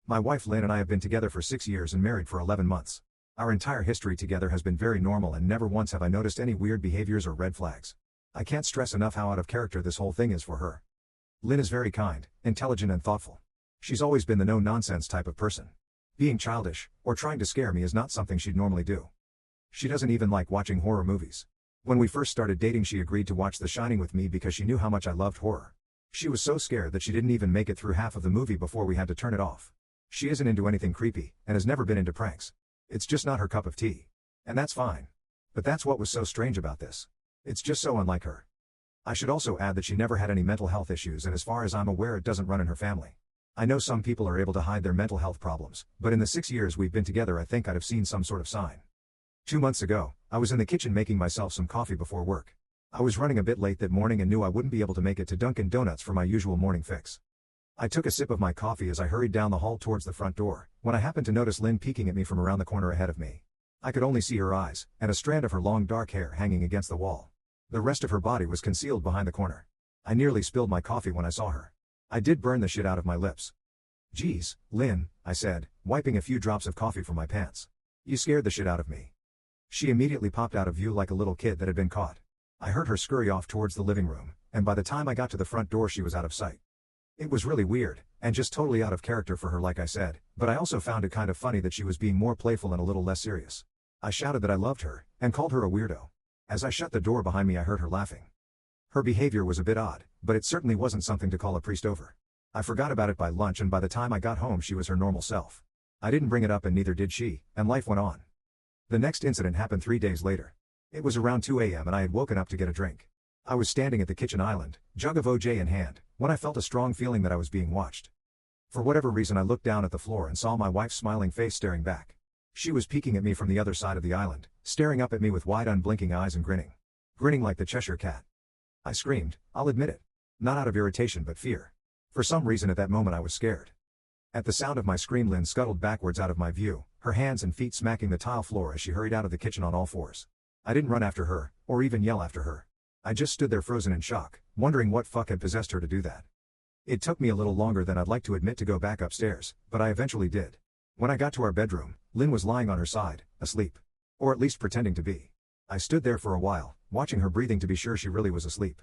My wife Lynn and I have been together for 6 years and married for 11 months. Our entire history together has been very normal and never once have I noticed any weird behaviors or red flags. I can't stress enough how out of character this whole thing is for her. Lynn is very kind, intelligent and thoughtful. She's always been the no-nonsense type of person. Being childish, or trying to scare me is not something she'd normally do. She doesn't even like watching horror movies. When we first started dating she agreed to watch The Shining with me because she knew how much I loved horror. She was so scared that she didn't even make it through half of the movie before we had to turn it off. She isn't into anything creepy, and has never been into pranks. It's just not her cup of tea. And that's fine. But that's what was so strange about this. It's just so unlike her. I should also add that she never had any mental health issues, and as far as I'm aware it doesn't run in her family. I know some people are able to hide their mental health problems, but in the 6 years we've been together I think I'd have seen some sort of sign. 2 months ago, I was in the kitchen making myself some coffee before work. I was running a bit late that morning and knew I wouldn't be able to make it to Dunkin' Donuts for my usual morning fix. I took a sip of my coffee as I hurried down the hall towards the front door, when I happened to notice Lynn peeking at me from around the corner ahead of me. I could only see her eyes, and a strand of her long dark hair hanging against the wall. The rest of her body was concealed behind the corner. I nearly spilled my coffee when I saw her. I did burn the shit out of my lips. "Geez, Lynn," I said, wiping a few drops of coffee from my pants. "You scared the shit out of me." She immediately popped out of view like a little kid that had been caught. I heard her scurry off towards the living room, and by the time I got to the front door she was out of sight. It was really weird, and just totally out of character for her like I said, but I also found it kind of funny that she was being more playful and a little less serious. I shouted that I loved her, and called her a weirdo. As I shut the door behind me I heard her laughing. Her behavior was a bit odd, but it certainly wasn't something to call a priest over. I forgot about it by lunch, and by the time I got home she was her normal self. I didn't bring it up and neither did she, and life went on. The next incident happened 3 days later. It was around 2 a.m. and I had woken up to get a drink. I was standing at the kitchen island, jug of OJ in hand, when I felt a strong feeling that I was being watched. For whatever reason I looked down at the floor and saw my wife's smiling face staring back. She was peeking at me from the other side of the island, staring up at me with wide unblinking eyes and grinning. Grinning like the Cheshire Cat. I screamed, I'll admit it. Not out of irritation but fear. For some reason at that moment I was scared. At the sound of my scream Lynn scuttled backwards out of my view, her hands and feet smacking the tile floor as she hurried out of the kitchen on all fours. I didn't run after her, or even yell after her. I just stood there frozen in shock, wondering what fuck had possessed her to do that. It took me a little longer than I'd like to admit to go back upstairs, but I eventually did. When I got to our bedroom, Lynn was lying on her side, asleep. Or at least pretending to be. I stood there for a while, watching her breathing to be sure she really was asleep.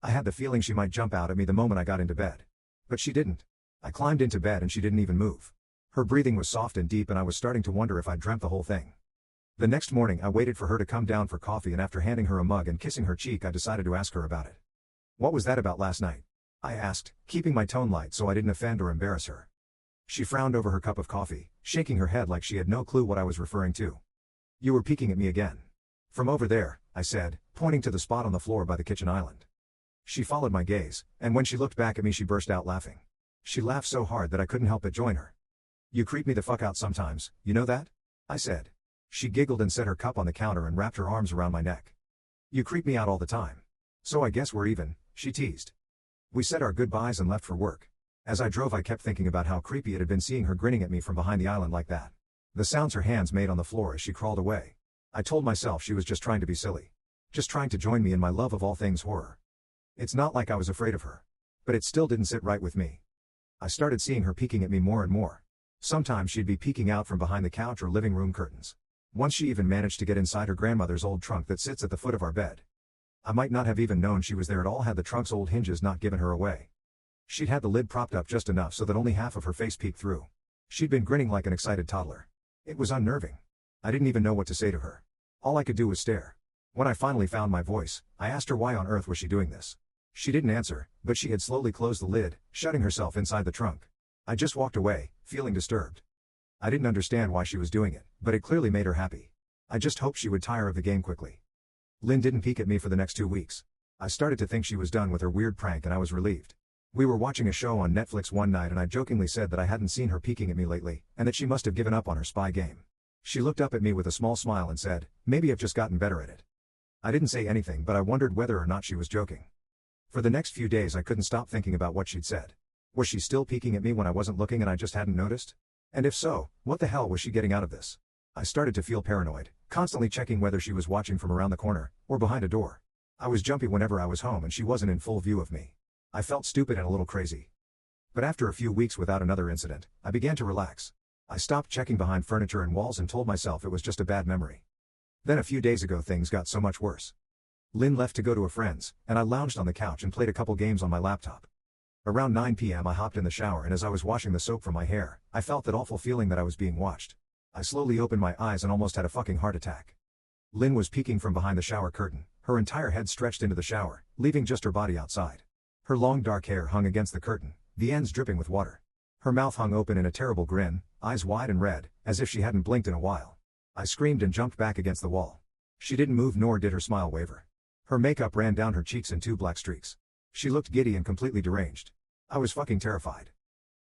I had the feeling she might jump out at me the moment I got into bed. But she didn't. I climbed into bed and she didn't even move. Her breathing was soft and deep and I was starting to wonder if I'd dreamt the whole thing. The next morning I waited for her to come down for coffee, and after handing her a mug and kissing her cheek I decided to ask her about it. "What was that about last night?" I asked, keeping my tone light so I didn't offend or embarrass her. She frowned over her cup of coffee, shaking her head like she had no clue what I was referring to. "You were peeking at me again." "From over there," I said, pointing to the spot on the floor by the kitchen island. She followed my gaze, and when she looked back at me she burst out laughing. She laughed so hard that I couldn't help but join her. "You creep me the fuck out sometimes, you know that?" I said. She giggled and set her cup on the counter and wrapped her arms around my neck. "You creep me out all the time. So I guess we're even," she teased. We said our goodbyes and left for work. As I drove I kept thinking about how creepy it had been seeing her grinning at me from behind the island like that. The sounds her hands made on the floor as she crawled away. I told myself she was just trying to be silly. Just trying to join me in my love of all things horror. It's not like I was afraid of her. But it still didn't sit right with me. I started seeing her peeking at me more and more. Sometimes she'd be peeking out from behind the couch or living room curtains. Once she even managed to get inside her grandmother's old trunk that sits at the foot of our bed. I might not have even known she was there at all had the trunk's old hinges not given her away. She'd had the lid propped up just enough so that only half of her face peeked through. She'd been grinning like an excited toddler. It was unnerving. I didn't even know what to say to her. All I could do was stare. When I finally found my voice, I asked her why on earth was she doing this. She didn't answer, but she had slowly closed the lid, shutting herself inside the trunk. I just walked away, feeling disturbed. I didn't understand why she was doing it, but it clearly made her happy. I just hoped she would tire of the game quickly. Lynn didn't peek at me for the next 2 weeks. I started to think she was done with her weird prank and I was relieved. We were watching a show on Netflix one night and I jokingly said that I hadn't seen her peeking at me lately, and that she must have given up on her spy game. She looked up at me with a small smile and said, "Maybe I've just gotten better at it." I didn't say anything, but I wondered whether or not she was joking. For the next few days I couldn't stop thinking about what she'd said. Was she still peeking at me when I wasn't looking and I just hadn't noticed? And if so, what the hell was she getting out of this? I started to feel paranoid, constantly checking whether she was watching from around the corner, or behind a door. I was jumpy whenever I was home and she wasn't in full view of me. I felt stupid and a little crazy. But after a few weeks without another incident, I began to relax. I stopped checking behind furniture and walls and told myself it was just a bad memory. Then a few days ago things got so much worse. Lynn left to go to a friend's, and I lounged on the couch and played a couple games on my laptop. Around 9 p.m. I hopped in the shower, and as I was washing the soap from my hair, I felt that awful feeling that I was being watched. I slowly opened my eyes and almost had a fucking heart attack. Lynn was peeking from behind the shower curtain, her entire head stretched into the shower, leaving just her body outside. Her long dark hair hung against the curtain, the ends dripping with water. Her mouth hung open in a terrible grin, eyes wide and red, as if she hadn't blinked in a while. I screamed and jumped back against the wall. She didn't move, nor did her smile waver. Her makeup ran down her cheeks in 2 black streaks. She looked giddy and completely deranged. I was fucking terrified.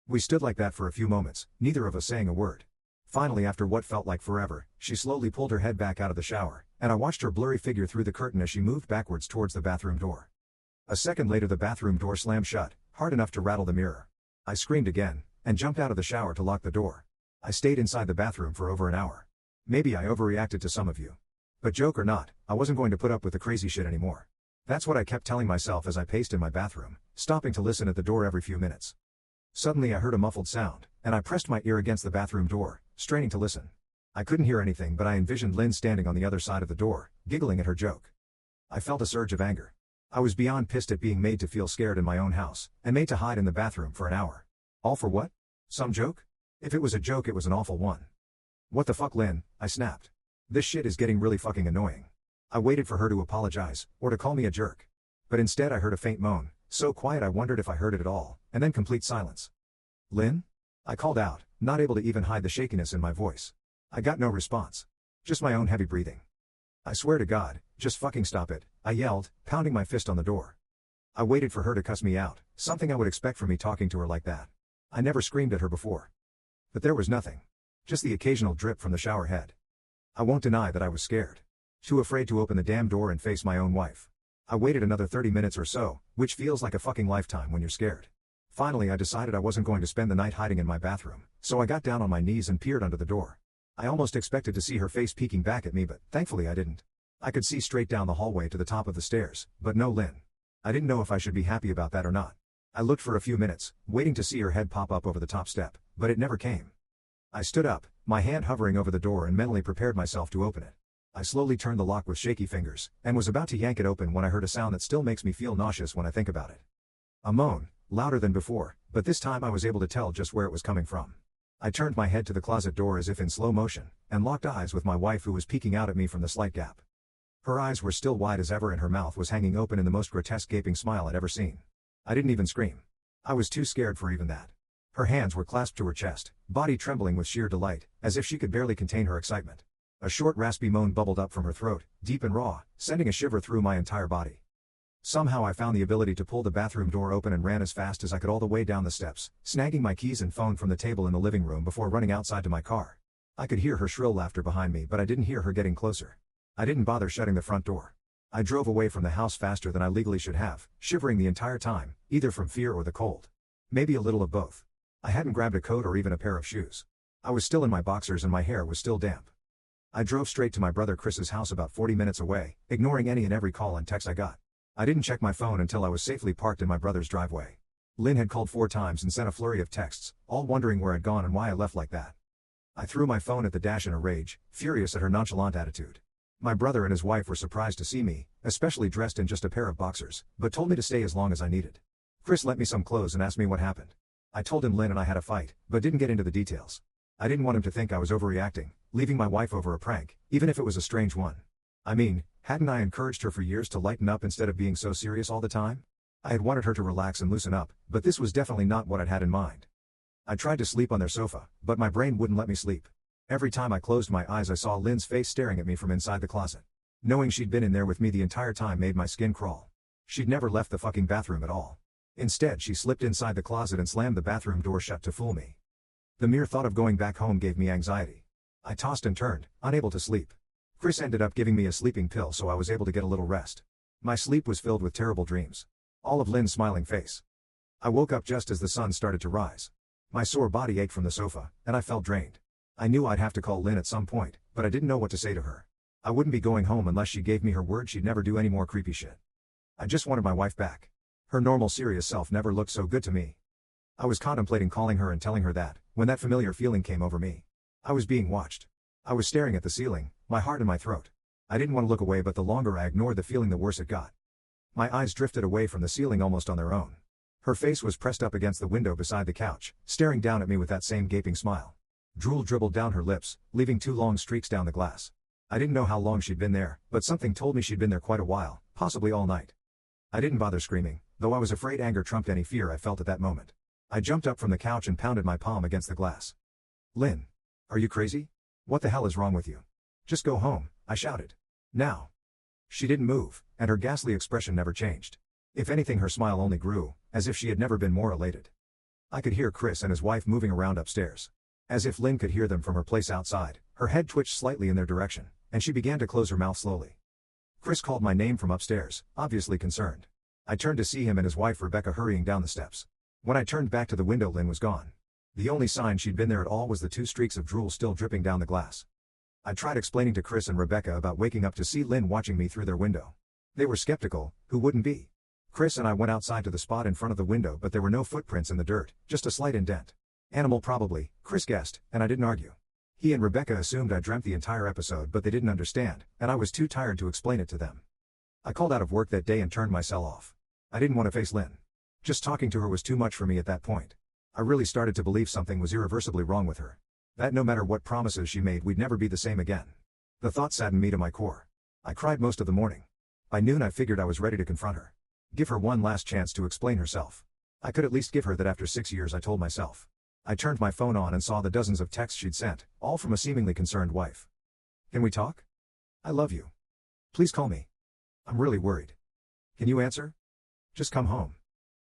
We stood like that for a few moments, neither of us saying a word. Finally, after what felt like forever, she slowly pulled her head back out of the shower, and I watched her blurry figure through the curtain as she moved backwards towards the bathroom door. A second later, the bathroom door slammed shut, hard enough to rattle the mirror. I screamed again, and jumped out of the shower to lock the door. I stayed inside the bathroom for over an hour. Maybe I overreacted to some of you. But joke or not, I wasn't going to put up with the crazy shit anymore. That's what I kept telling myself as I paced in my bathroom, stopping to listen at the door every few minutes. Suddenly I heard a muffled sound, and I pressed my ear against the bathroom door, straining to listen. I couldn't hear anything, but I envisioned Lynn standing on the other side of the door, giggling at her joke. I felt a surge of anger. I was beyond pissed at being made to feel scared in my own house, and made to hide in the bathroom for an hour. All for what? Some joke? If it was a joke, it was an awful one. What the fuck, Lynn? I snapped. This shit is getting really fucking annoying. I waited for her to apologize, or to call me a jerk. But instead I heard a faint moan, so quiet I wondered if I heard it at all, and then complete silence. Lynn? I called out, not able to even hide the shakiness in my voice. I got no response. Just my own heavy breathing. I swear to God, just fucking stop it, I yelled, pounding my fist on the door. I waited for her to cuss me out, something I would expect from me talking to her like that. I never screamed at her before. But there was nothing. Just the occasional drip from the shower head. I won't deny that I was scared. Too afraid to open the damn door and face my own wife. I waited another 30 minutes or so, which feels like a fucking lifetime when you're scared. Finally I decided I wasn't going to spend the night hiding in my bathroom, so I got down on my knees and peered under the door. I almost expected to see her face peeking back at me, but thankfully I didn't. I could see straight down the hallway to the top of the stairs, but no Lynn. I didn't know if I should be happy about that or not. I looked for a few minutes, waiting to see her head pop up over the top step, but it never came. I stood up, my hand hovering over the door, and mentally prepared myself to open it. I slowly turned the lock with shaky fingers, and was about to yank it open when I heard a sound that still makes me feel nauseous when I think about it. A moan, louder than before, but this time I was able to tell just where it was coming from. I turned my head to the closet door as if in slow motion, and locked eyes with my wife, who was peeking out at me from the slight gap. Her eyes were still wide as ever, and her mouth was hanging open in the most grotesque gaping smile I'd ever seen. I didn't even scream. I was too scared for even that. Her hands were clasped to her chest, body trembling with sheer delight, as if she could barely contain her excitement. A short raspy moan bubbled up from her throat, deep and raw, sending a shiver through my entire body. Somehow I found the ability to pull the bathroom door open and ran as fast as I could all the way down the steps, snagging my keys and phone from the table in the living room before running outside to my car. I could hear her shrill laughter behind me, but I didn't hear her getting closer. I didn't bother shutting the front door. I drove away from the house faster than I legally should have, shivering the entire time, either from fear or the cold. Maybe a little of both. I hadn't grabbed a coat or even a pair of shoes. I was still in my boxers and my hair was still damp. I drove straight to my brother Chris's house about 40 minutes away, ignoring any and every call and text I got. I didn't check my phone until I was safely parked in my brother's driveway. Lynn had called 4 times and sent a flurry of texts, all wondering where I'd gone and why I left like that. I threw my phone at the dash in a rage, furious at her nonchalant attitude. My brother and his wife were surprised to see me, especially dressed in just a pair of boxers, but told me to stay as long as I needed. Chris lent me some clothes and asked me what happened. I told him Lynn and I had a fight, but didn't get into the details. I didn't want him to think I was overreacting, leaving my wife over a prank, even if it was a strange one. I mean, hadn't I encouraged her for years to lighten up instead of being so serious all the time? I had wanted her to relax and loosen up, but this was definitely not what I'd had in mind. I tried to sleep on their sofa, but my brain wouldn't let me sleep. Every time I closed my eyes I saw Lynn's face staring at me from inside the closet. Knowing she'd been in there with me the entire time made my skin crawl. She'd never left the fucking bathroom at all. Instead, she slipped inside the closet and slammed the bathroom door shut to fool me. The mere thought of going back home gave me anxiety. I tossed and turned, unable to sleep. Chris ended up giving me a sleeping pill so I was able to get a little rest. My sleep was filled with terrible dreams. All of Lynn's smiling face. I woke up just as the sun started to rise. My sore body ached from the sofa, and I felt drained. I knew I'd have to call Lynn at some point, but I didn't know what to say to her. I wouldn't be going home unless she gave me her word she'd never do any more creepy shit. I just wanted my wife back. Her normal serious self never looked so good to me. I was contemplating calling her and telling her that, when that familiar feeling came over me. I was being watched. I was staring at the ceiling, my heart in my throat. I didn't want to look away, but the longer I ignored the feeling, the worse it got. My eyes drifted away from the ceiling almost on their own. Her face was pressed up against the window beside the couch, staring down at me with that same gaping smile. Drool dribbled down her lips, leaving 2 long streaks down the glass. I didn't know how long she'd been there, but something told me she'd been there quite a while, possibly all night. I didn't bother screaming, though I was afraid anger trumped any fear I felt at that moment. I jumped up from the couch and pounded my palm against the glass. "Lynn, are you crazy? What the hell is wrong with you? Just go home," I shouted. "Now." She didn't move, and her ghastly expression never changed. If anything, her smile only grew, as if she had never been more elated. I could hear Chris and his wife moving around upstairs. As if Lynn could hear them from her place outside, her head twitched slightly in their direction, and she began to close her mouth slowly. Chris called my name from upstairs, obviously concerned. I turned to see him and his wife Rebecca hurrying down the steps. When I turned back to the window, Lynn was gone. The only sign she'd been there at all was the 2 streaks of drool still dripping down the glass. I tried explaining to Chris and Rebecca about waking up to see Lynn watching me through their window. They were skeptical, who wouldn't be? Chris and I went outside to the spot in front of the window, but there were no footprints in the dirt, just a slight indent. Animal probably, Chris guessed, and I didn't argue. He and Rebecca assumed I dreamt the entire episode, but they didn't understand, and I was too tired to explain it to them. I called out of work that day and turned my cell off. I didn't want to face Lynn. Just talking to her was too much for me at that point. I really started to believe something was irreversibly wrong with her. That no matter what promises she made, we'd never be the same again. The thought saddened me to my core. I cried most of the morning. By noon I figured I was ready to confront her. Give her one last chance to explain herself. I could at least give her that after 6 years, I told myself. I turned my phone on and saw the dozens of texts she'd sent, all from a seemingly concerned wife. "Can we talk? I love you. Please call me. I'm really worried. Can you answer? Just come home."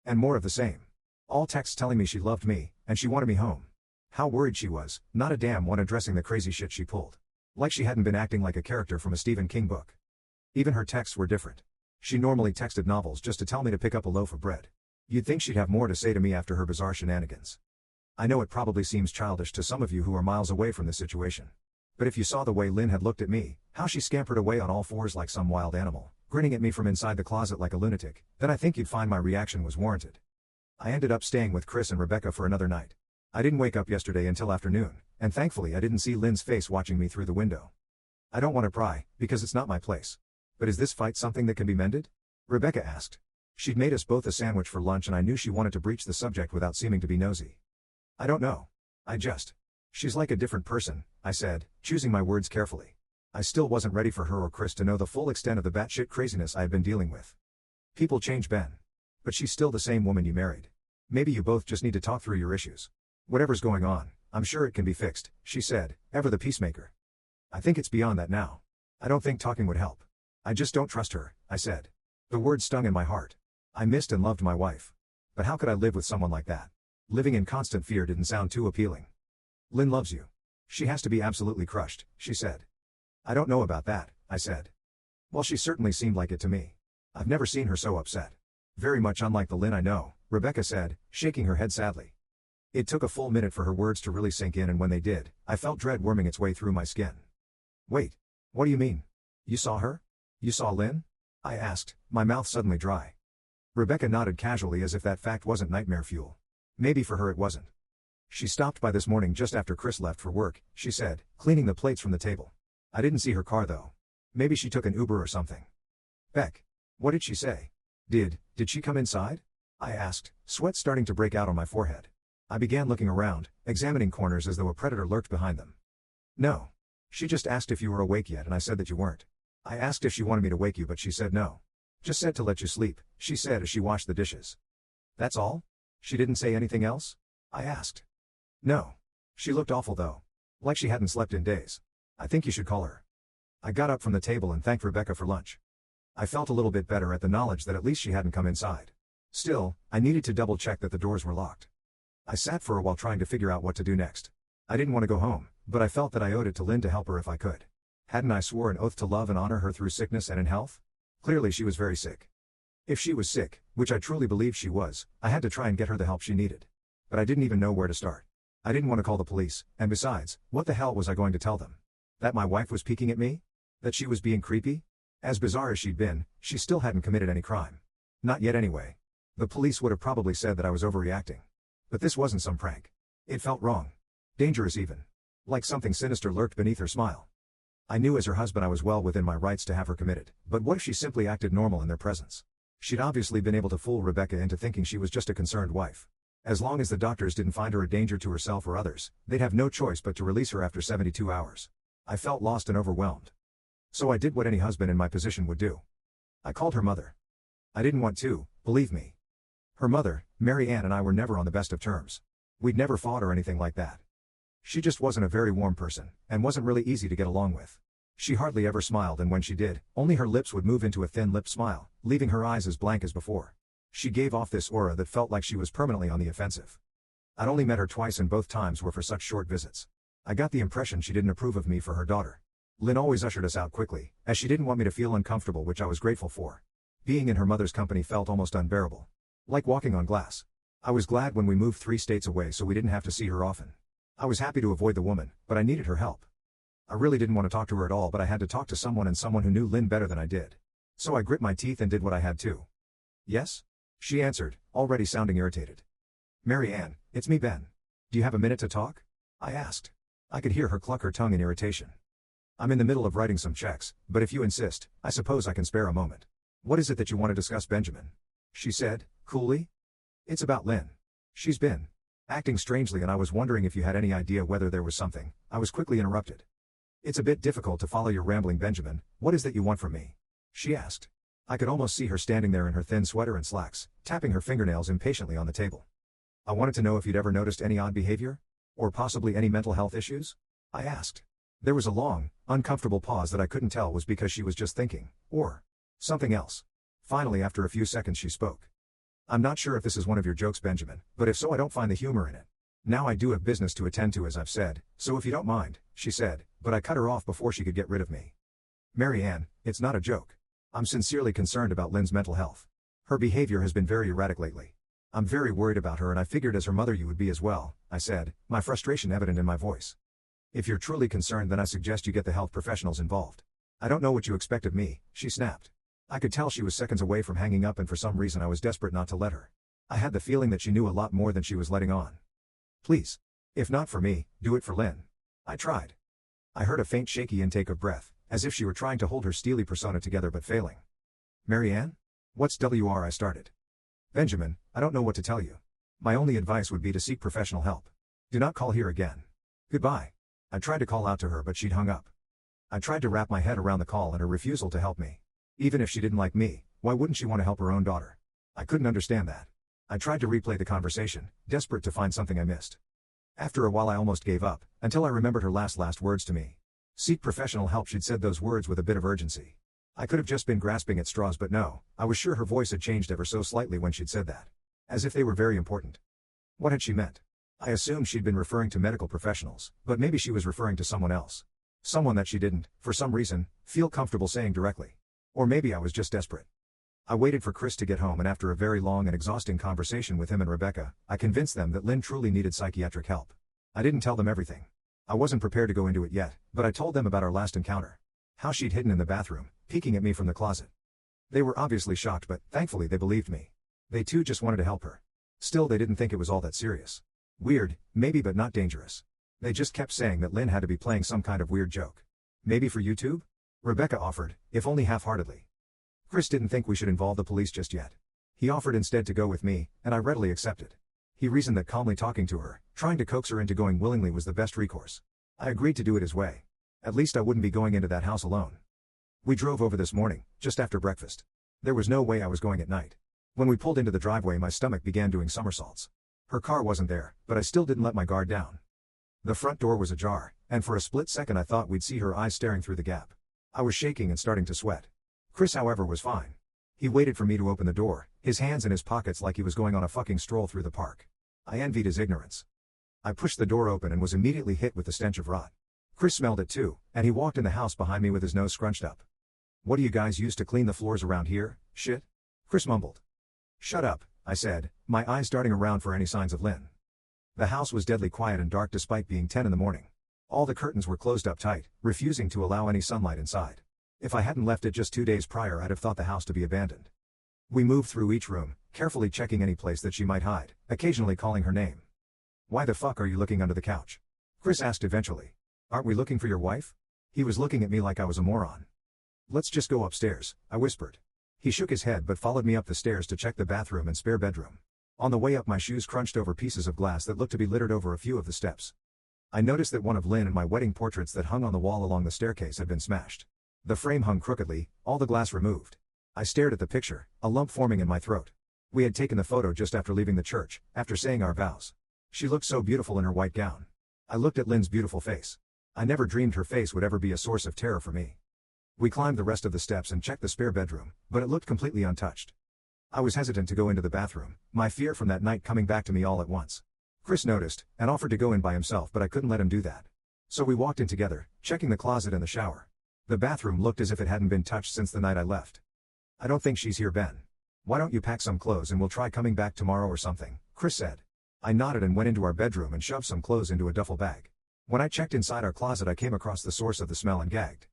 And more of the same. All texts telling me she loved me, and she wanted me home. How worried she was, not a damn one addressing the crazy shit she pulled. Like she hadn't been acting like a character from a Stephen King book. Even her texts were different. She normally texted novels just to tell me to pick up a loaf of bread. You'd think she'd have more to say to me after her bizarre shenanigans. I know it probably seems childish to some of you who are miles away from this situation. But if you saw the way Lynn had looked at me, how she scampered away on all fours like some wild animal, grinning at me from inside the closet like a lunatic, then I think you'd find my reaction was warranted. I ended up staying with Chris and Rebecca for another night. I didn't wake up yesterday until afternoon, and thankfully I didn't see Lynn's face watching me through the window. I don't want to pry, because it's not my place. But is this fight something that can be mended? Rebecca asked. She'd made us both a sandwich for lunch, and I knew she wanted to breach the subject without seeming to be nosy. I don't know. She's like a different person, I said, choosing my words carefully. I still wasn't ready for her or Chris to know the full extent of the batshit craziness I had been dealing with. People change, Ben. But she's still the same woman you married. Maybe you both just need to talk through your issues. Whatever's going on, I'm sure it can be fixed, she said, ever the peacemaker. I think it's beyond that now. I don't think talking would help. I just don't trust her, I said. The words stung in my heart. I missed and loved my wife. But how could I live with someone like that? Living in constant fear didn't sound too appealing. Lynn loves you. She has to be absolutely crushed, she said. I don't know about that, I said. Well, she certainly seemed like it to me. I've never seen her so upset. Very much unlike the Lynn I know, Rebecca said, shaking her head sadly. It took a full minute for her words to really sink in, and when they did, I felt dread worming its way through my skin. Wait. What do you mean? You saw her? You saw Lynn? I asked, my mouth suddenly dry. Rebecca nodded casually as if that fact wasn't nightmare fuel. Maybe for her it wasn't. She stopped by this morning just after Chris left for work, she said, cleaning the plates from the table. I didn't see her car though. Maybe she took an Uber or something. Beck. What did she say? Did she come inside? I asked, sweat starting to break out on my forehead. I began looking around, examining corners as though a predator lurked behind them. No. She just asked if you were awake yet, and I said that you weren't. I asked if she wanted me to wake you, but she said no. Just said to let you sleep, she said as she washed the dishes. That's all? She didn't say anything else? I asked. No. She looked awful though. Like she hadn't slept in days. I think you should call her. I got up from the table and thanked Rebecca for lunch. I felt a little bit better at the knowledge that at least she hadn't come inside. Still, I needed to double check that the doors were locked. I sat for a while trying to figure out what to do next. I didn't want to go home, but I felt that I owed it to Lynn to help her if I could. Hadn't I swore an oath to love and honor her through sickness and in health? Clearly she was very sick. If she was sick, which I truly believed she was, I had to try and get her the help she needed. But I didn't even know where to start. I didn't want to call the police, and besides, what the hell was I going to tell them? That my wife was peeking at me? That she was being creepy? As bizarre as she'd been, she still hadn't committed any crime. Not yet anyway. The police would have probably said that I was overreacting. But this wasn't some prank. It felt wrong. Dangerous even. Like something sinister lurked beneath her smile. I knew as her husband I was well within my rights to have her committed, but what if she simply acted normal in their presence? She'd obviously been able to fool Rebecca into thinking she was just a concerned wife. As long as the doctors didn't find her a danger to herself or others, they'd have no choice but to release her after 72 hours. I felt lost and overwhelmed. So I did what any husband in my position would do. I called her mother. I didn't want to, believe me. Her mother, Mary Ann, and I were never on the best of terms. We'd never fought or anything like that. She just wasn't a very warm person, and wasn't really easy to get along with. She hardly ever smiled, and when she did, only her lips would move into a thin-lipped smile, leaving her eyes as blank as before. She gave off this aura that felt like she was permanently on the offensive. I'd only met her twice, and both times were for such short visits. I got the impression she didn't approve of me for her daughter. Lynn always ushered us out quickly, as she didn't want me to feel uncomfortable, which I was grateful for. Being in her mother's company felt almost unbearable. Like walking on glass. I was glad when we moved 3 states away so we didn't have to see her often. I was happy to avoid the woman, but I needed her help. I really didn't want to talk to her at all, but I had to talk to someone, and someone who knew Lynn better than I did. So I grit my teeth and did what I had to. Yes? She answered, already sounding irritated. Mary Ann, it's me, Ben. Do you have a minute to talk? I asked. I could hear her cluck her tongue in irritation. I'm in the middle of writing some checks, but if you insist, I suppose I can spare a moment. What is it that you want to discuss, Benjamin? She said, coolly. It's about Lynn. She's been acting strangely, and I was wondering if you had any idea whether there was something. I was quickly interrupted. It's a bit difficult to follow your rambling, Benjamin. What is that you want from me? She asked. I could almost see her standing there in her thin sweater and slacks, tapping her fingernails impatiently on the table. I wanted to know if you'd ever noticed any odd behavior? Or possibly any mental health issues? I asked. There was a long, uncomfortable pause that I couldn't tell was because she was just thinking, or something else. Finally, after a few seconds, she spoke. I'm not sure if this is one of your jokes, Benjamin, but if so, I don't find the humor in it. Now I do have business to attend to, as I've said, so if you don't mind, she said, but I cut her off before she could get rid of me. Mary Ann, it's not a joke. I'm sincerely concerned about Lynn's mental health. Her behavior has been very erratic lately. I'm very worried about her, and I figured as her mother you would be as well, I said, my frustration evident in my voice. If you're truly concerned, then I suggest you get the health professionals involved. I don't know what you expect of me, she snapped. I could tell she was seconds away from hanging up, and for some reason I was desperate not to let her. I had the feeling that she knew a lot more than she was letting on. Please. If not for me, do it for Lynn. I tried. I heard a faint shaky intake of breath, as if she were trying to hold her steely persona together but failing. Mary Ann? What's WR? I started. Benjamin, I don't know what to tell you. My only advice would be to seek professional help. Do not call here again. Goodbye. I tried to call out to her, but she'd hung up. I tried to wrap my head around the call and her refusal to help me. Even if she didn't like me, why wouldn't she want to help her own daughter? I couldn't understand that. I tried to replay the conversation, desperate to find something I missed. After a while I almost gave up, until I remembered her last words to me. Seek professional help. She'd said those words with a bit of urgency. I could have just been grasping at straws, but no, I was sure her voice had changed ever so slightly when she'd said that. As if they were very important. What had she meant? I assumed she'd been referring to medical professionals, but maybe she was referring to someone else. Someone that she didn't, for some reason, feel comfortable saying directly. Or maybe I was just desperate. I waited for Chris to get home, and after a very long and exhausting conversation with him and Rebecca, I convinced them that Lynn truly needed psychiatric help. I didn't tell them everything. I wasn't prepared to go into it yet, but I told them about our last encounter. How she'd hidden in the bathroom, peeking at me from the closet. They were obviously shocked, but thankfully they believed me. They too just wanted to help her. Still, they didn't think it was all that serious. Weird, maybe, but not dangerous. They just kept saying that Lynn had to be playing some kind of weird joke. Maybe for YouTube? Rebecca offered, if only half-heartedly. Chris didn't think we should involve the police just yet. He offered instead to go with me, and I readily accepted. He reasoned that calmly talking to her, trying to coax her into going willingly, was the best recourse. I agreed to do it his way. At least I wouldn't be going into that house alone. We drove over this morning, just after breakfast. There was no way I was going at night. When we pulled into the driveway, my stomach began doing somersaults. Her car wasn't there, but I still didn't let my guard down. The front door was ajar, and for a split second I thought we'd see her eyes staring through the gap. I was shaking and starting to sweat. Chris, however, was fine. He waited for me to open the door, his hands in his pockets like he was going on a fucking stroll through the park. I envied his ignorance. I pushed the door open and was immediately hit with the stench of rot. Chris smelled it too, and he walked in the house behind me with his nose scrunched up. What do you guys use to clean the floors around here? Shit? Chris mumbled. Shut up, I said, my eyes darting around for any signs of Lynn. The house was deadly quiet and dark despite being 10 in the morning. All the curtains were closed up tight, refusing to allow any sunlight inside. If I hadn't left it just 2 days prior, I'd have thought the house to be abandoned. We moved through each room, carefully checking any place that she might hide, occasionally calling her name. Why the fuck are you looking under the couch? Chris asked eventually. Aren't we looking for your wife? He was looking at me like I was a moron. Let's just go upstairs, I whispered. He shook his head but followed me up the stairs to check the bathroom and spare bedroom. On the way up my shoes crunched over pieces of glass that looked to be littered over a few of the steps. I noticed that one of Lynn and my wedding portraits that hung on the wall along the staircase had been smashed. The frame hung crookedly, all the glass removed. I stared at the picture, a lump forming in my throat. We had taken the photo just after leaving the church, after saying our vows. She looked so beautiful in her white gown. I looked at Lynn's beautiful face. I never dreamed her face would ever be a source of terror for me. We climbed the rest of the steps and checked the spare bedroom, but it looked completely untouched. I was hesitant to go into the bathroom, my fear from that night coming back to me all at once. Chris noticed, and offered to go in by himself, but I couldn't let him do that. So we walked in together, checking the closet and the shower. The bathroom looked as if it hadn't been touched since the night I left. I don't think she's here, Ben. Why don't you pack some clothes and we'll try coming back tomorrow or something, Chris said. I nodded and went into our bedroom and shoved some clothes into a duffel bag. When I checked inside our closet I came across the source of the smell and gagged.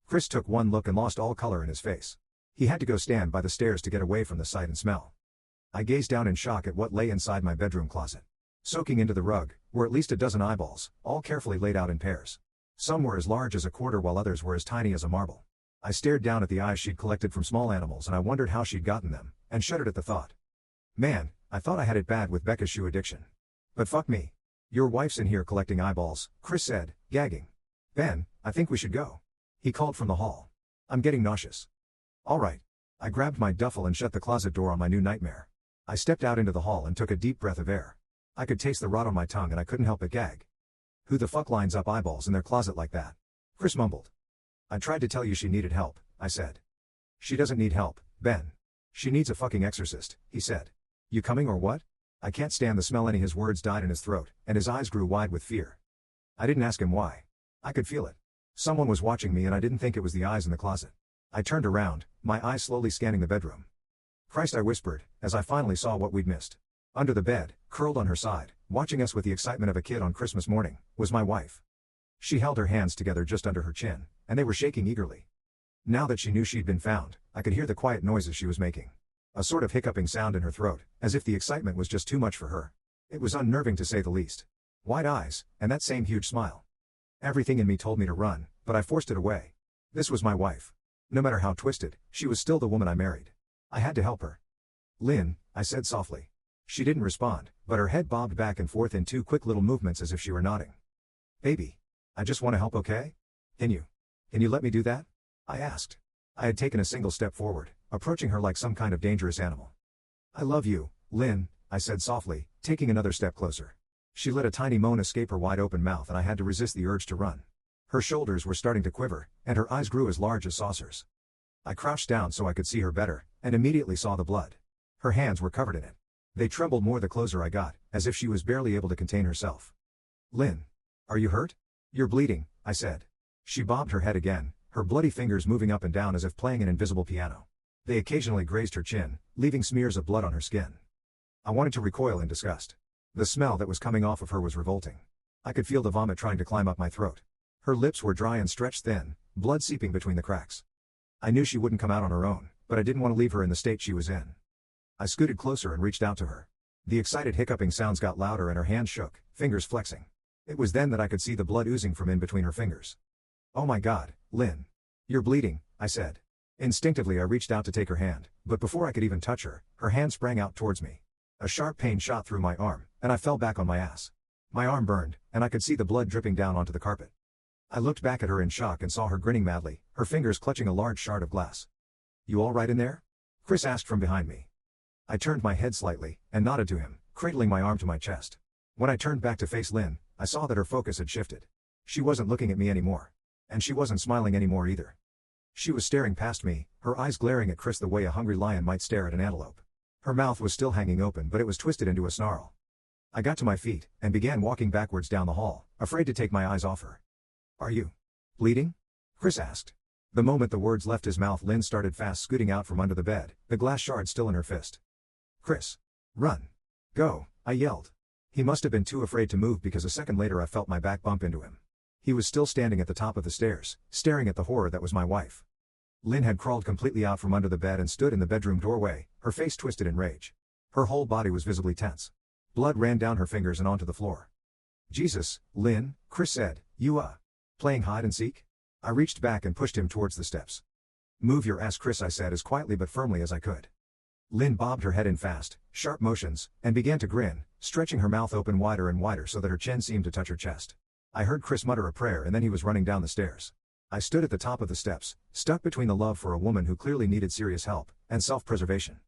Chris took one look and lost all color in his face. He had to go stand by the stairs to get away from the sight and smell. I gazed down in shock at what lay inside my bedroom closet. Soaking into the rug were at least a dozen eyeballs, all carefully laid out in pairs. Some were as large as a quarter while others were as tiny as a marble. I stared down at the eyes she'd collected from small animals and I wondered how she'd gotten them, and shuddered at the thought. Man, I thought I had it bad with Becca's shoe addiction. But fuck me. Your wife's in here collecting eyeballs, Chris said, gagging. Ben, I think we should go. He called from the hall. I'm getting nauseous. All right. I grabbed my duffel and shut the closet door on my new nightmare. I stepped out into the hall and took a deep breath of air. I could taste the rot on my tongue and I couldn't help but gag. Who the fuck lines up eyeballs in their closet like that? Chris mumbled. I tried to tell you she needed help, I said. She doesn't need help, Ben. She needs a fucking exorcist, he said. You coming or what? I can't stand the smell. Any his words died in his throat, and his eyes grew wide with fear. I didn't ask him why. I could feel it. Someone was watching me and I didn't think it was the eyes in the closet. I turned around, my eyes slowly scanning the bedroom. Christ, I whispered, as I finally saw what we'd missed. Under the bed, curled on her side, watching us with the excitement of a kid on Christmas morning, was my wife. She held her hands together just under her chin, and they were shaking eagerly. Now that she knew she'd been found, I could hear the quiet noises she was making. A sort of hiccuping sound in her throat, as if the excitement was just too much for her. It was unnerving to say the least. Wide eyes, and that same huge smile. Everything in me told me to run, but I forced it away. This was my wife. No matter how twisted, she was still the woman I married. I had to help her. Lynn, I said softly. She didn't respond, but her head bobbed back and forth in two quick little movements as if she were nodding. Baby. I just want to help, okay? Can you let me do that? I asked. I had taken a single step forward, approaching her like some kind of dangerous animal. I love you, Lynn, I said softly, taking another step closer. She let a tiny moan escape her wide open mouth and I had to resist the urge to run. Her shoulders were starting to quiver, and her eyes grew as large as saucers. I crouched down so I could see her better, and immediately saw the blood. Her hands were covered in it. They trembled more the closer I got, as if she was barely able to contain herself. Lynn. Are you hurt? You're bleeding, I said. She bobbed her head again, her bloody fingers moving up and down as if playing an invisible piano. They occasionally grazed her chin, leaving smears of blood on her skin. I wanted to recoil in disgust. The smell that was coming off of her was revolting. I could feel the vomit trying to climb up my throat. Her lips were dry and stretched thin, blood seeping between the cracks. I knew she wouldn't come out on her own, but I didn't want to leave her in the state she was in. I scooted closer and reached out to her. The excited hiccuping sounds got louder and her hands shook, fingers flexing. It was then that I could see the blood oozing from in between her fingers. Oh my God, Lynn. You're bleeding, I said. Instinctively I reached out to take her hand, but before I could even touch her, her hand sprang out towards me. A sharp pain shot through my arm, and I fell back on my ass. My arm burned, and I could see the blood dripping down onto the carpet. I looked back at her in shock and saw her grinning madly, her fingers clutching a large shard of glass. You all right in there? Chris asked from behind me. I turned my head slightly, and nodded to him, cradling my arm to my chest. When I turned back to face Lynn, I saw that her focus had shifted. She wasn't looking at me anymore. And she wasn't smiling anymore either. She was staring past me, her eyes glaring at Chris the way a hungry lion might stare at an antelope. Her mouth was still hanging open, but it was twisted into a snarl. I got to my feet, and began walking backwards down the hall, afraid to take my eyes off her. Are you bleeding? Chris asked. The moment the words left his mouth, Lynn started fast scooting out from under the bed, the glass shard still in her fist. Chris. Run. Go, I yelled. He must have been too afraid to move because a second later I felt my back bump into him. He was still standing at the top of the stairs, staring at the horror that was my wife. Lynn had crawled completely out from under the bed and stood in the bedroom doorway, her face twisted in rage. Her whole body was visibly tense. Blood ran down her fingers and onto the floor. Jesus, Lynn, Chris said, you, playing hide and seek? I reached back and pushed him towards the steps. Move your ass, Chris, I said as quietly but firmly as I could. Lynn bobbed her head in fast, sharp motions, and began to grin, stretching her mouth open wider and wider so that her chin seemed to touch her chest. I heard Chris mutter a prayer and then he was running down the stairs. I stood at the top of the steps, stuck between the love for a woman who clearly needed serious help, and self-preservation.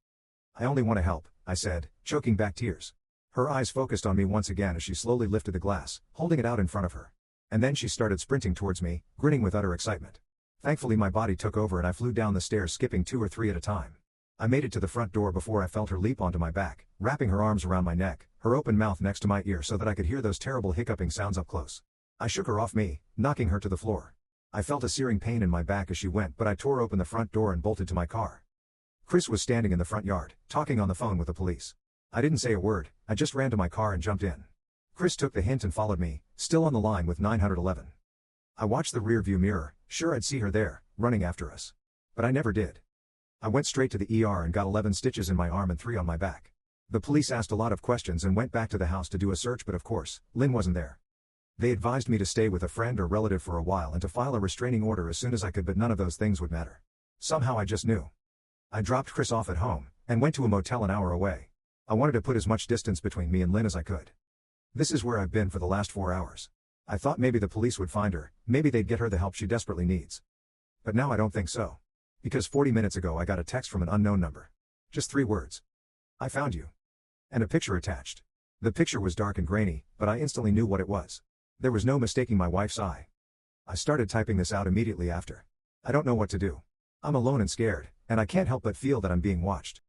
I only want to help, I said, choking back tears. Her eyes focused on me once again as she slowly lifted the glass, holding it out in front of her. And then she started sprinting towards me, grinning with utter excitement. Thankfully my body took over and I flew down the stairs, skipping 2 or 3 at a time. I made it to the front door before I felt her leap onto my back, wrapping her arms around my neck, her open mouth next to my ear so that I could hear those terrible hiccuping sounds up close. I shook her off me, knocking her to the floor. I felt a searing pain in my back as she went, but I tore open the front door and bolted to my car. Chris was standing in the front yard, talking on the phone with the police. I didn't say a word, I just ran to my car and jumped in. Chris took the hint and followed me, still on the line with 911. I watched the rearview mirror, sure I'd see her there, running after us. But I never did. I went straight to the ER and got 11 stitches in my arm and 3 on my back. The police asked a lot of questions and went back to the house to do a search, but of course, Lynn wasn't there. They advised me to stay with a friend or relative for a while and to file a restraining order as soon as I could, but none of those things would matter. Somehow I just knew. I dropped Chris off at home, and went to a motel an hour away. I wanted to put as much distance between me and Lynn as I could. This is where I've been for the last 4 hours. I thought maybe the police would find her, maybe they'd get her the help she desperately needs. But now I don't think so. Because 40 minutes ago I got a text from an unknown number. Just 3 words. I found you. And a picture attached. The picture was dark and grainy, but I instantly knew what it was. There was no mistaking my wife's eye. I started typing this out immediately after. I don't know what to do. I'm alone and scared, and I can't help but feel that I'm being watched.